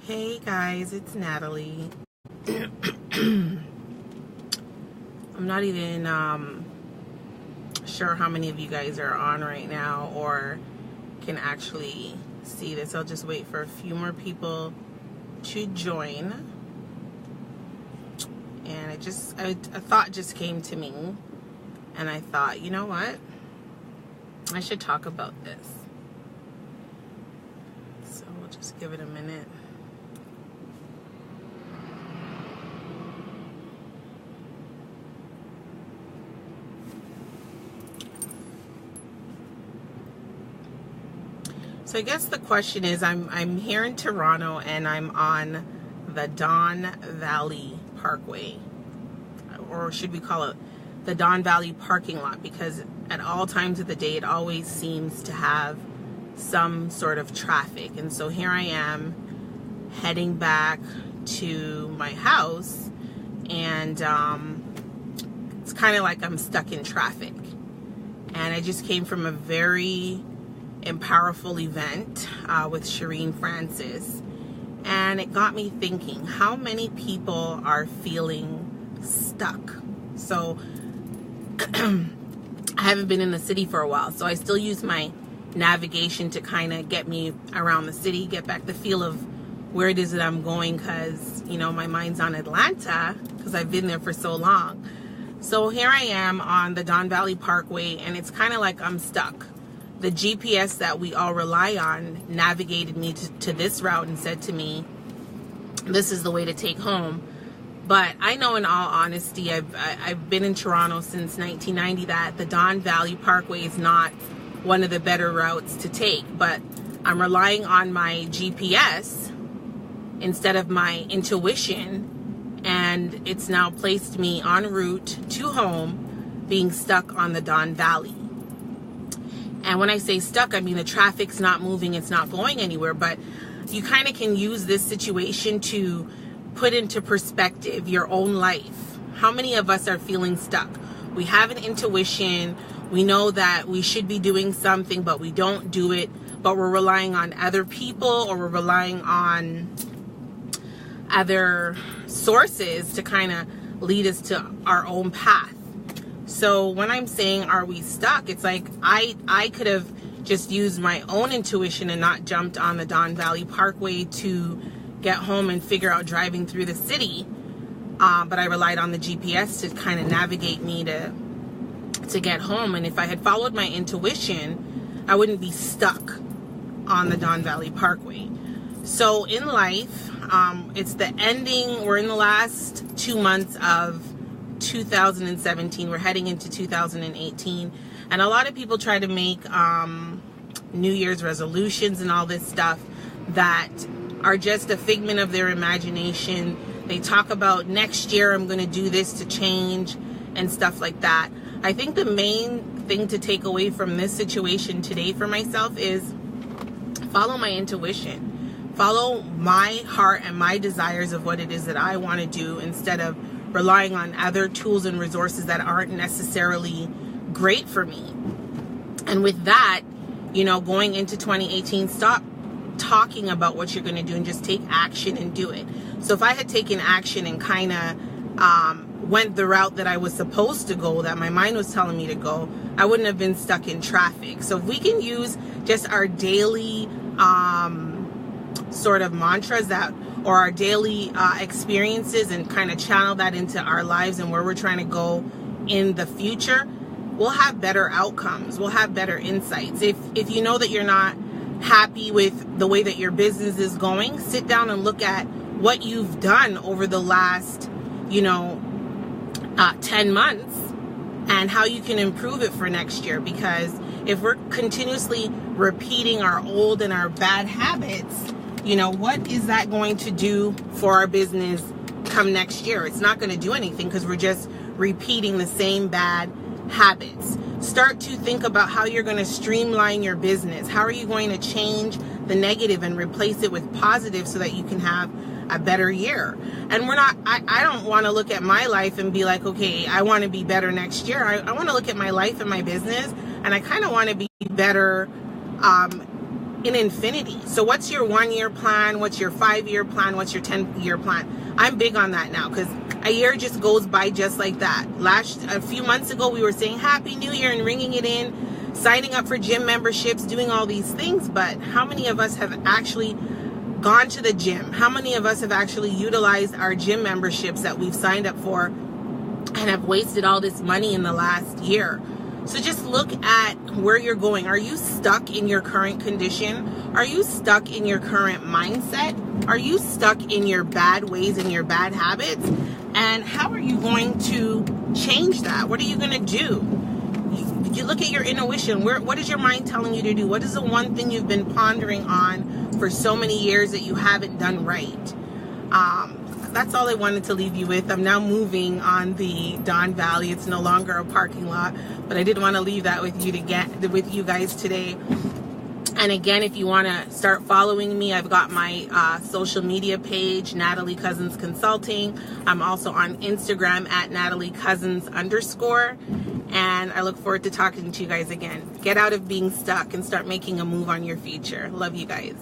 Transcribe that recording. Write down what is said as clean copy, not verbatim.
Hey guys, it's Natalie. I'm not even sure how many of you guys are on right now or can actually see this. I'll just wait for a few more people to join. And a thought just came to me, and I thought, you know what? I should talk about this. So we'll just give it a minute. So I guess the question is, I'm here in Toronto and I'm on the Don Valley Parkway, or should we call it the Don Valley parking lot, because at all times of the day it always seems to have some sort of traffic. And so here I am heading back to my house, and it's kind of like I'm stuck in traffic. And I just came from a very powerful event with Shireen Francis, and it got me thinking, how many people are feeling stuck? So I haven't been in the city for a while, so I still use my navigation to kind of get me around the city, get back the feel of where it is that I'm going, because you know my mind's on Atlanta because I've been there for so long. So here I am on the Don Valley Parkway, and it's kind of like I'm stuck. The GPS that we all rely on navigated me to this route and said to me, this is the way to take home. But I know, in all honesty, I've been in Toronto since 1990, that the Don Valley Parkway is not one of the better routes to take. But I'm relying on my GPS instead of my intuition, and it's now placed me en route to home, being stuck on the Don Valley. And when I say stuck, I mean the traffic's not moving, it's not going anywhere. But you kind of can use this situation to put into perspective your own life. How many of us are feeling stuck? We have an intuition. We know that we should be doing something, but we don't do it. But we're relying on other people, or we're relying on other sources to kind of lead us to our own path. So when I'm saying, are we stuck? It's like I could have just used my own intuition and not jumped on the Don Valley Parkway to get home and figure out driving through the city. But I relied on the GPS to kind of navigate me to get home. And if I had followed my intuition, I wouldn't be stuck on the Don Valley Parkway. So in life, it's the ending. We're in the last 2 months of 2017. We're heading into 2018, and a lot of people try to make New Year's resolutions and all this stuff that are just a figment of their imagination. They talk about, next year I'm going to do this to change and stuff like that. I think the main thing to take away from this situation today for myself is follow my intuition, follow my heart and my desires of what it is that I want to do, instead of relying on other tools and resources that aren't necessarily great for me. And with that, you know, going into 2018, stop talking about what you're going to do and just take action and do it. So if I had taken action and kind of went the route that I was supposed to go, that my mind was telling me to go, I wouldn't have been stuck in traffic. So if we can use just our daily sort of mantras or our daily experiences and kind of channel that into our lives and where we're trying to go in the future, we'll have better outcomes. We'll have better insights. If you know that you're not happy with the way that your business is going, sit down and look at what you've done over the last, 10 months and how you can improve it for next year. Because if we're continuously repeating our old and our bad habits, what is that going to do for our business come next year? It's not going to do anything, because we're just repeating the same bad habits. Start to think about how you're going to streamline your business. How are you going to change the negative and replace it with positive so that you can have a better year? And I don't want to look at my life and be like, okay, I want to be better next year. I want to look at my life and my business, and I kind of want to be better in infinity. So what's your 1-year plan? What's your 5-year plan? What's your 10-year plan? I'm big on that now, because a year just goes by just like that. A few months ago, we were saying Happy New Year and ringing it in, signing up for gym memberships, doing all these things. But how many of us have actually gone to the gym? How many of us have actually utilized our gym memberships that we've signed up for and have wasted all this money in the last year? So just look at where you're going. Are you stuck in your current condition? Are you stuck in your current mindset? Are you stuck in your bad ways and your bad habits? And how are you going to change that? What are you going to do? You look at your intuition. What is your mind telling you to do? What is the one thing you've been pondering on for so many years that you haven't done right? That's all I wanted to leave you with. I'm now moving on the Don Valley. It's no longer a parking lot, but I did want to leave that with you guys today. And again, if you want to start following me, I've got my social media page, Natalie Cousins Consulting. I'm also on Instagram at NatalieCousins_. And I look forward to talking to you guys again. Get out of being stuck and start making a move on your future. Love you guys.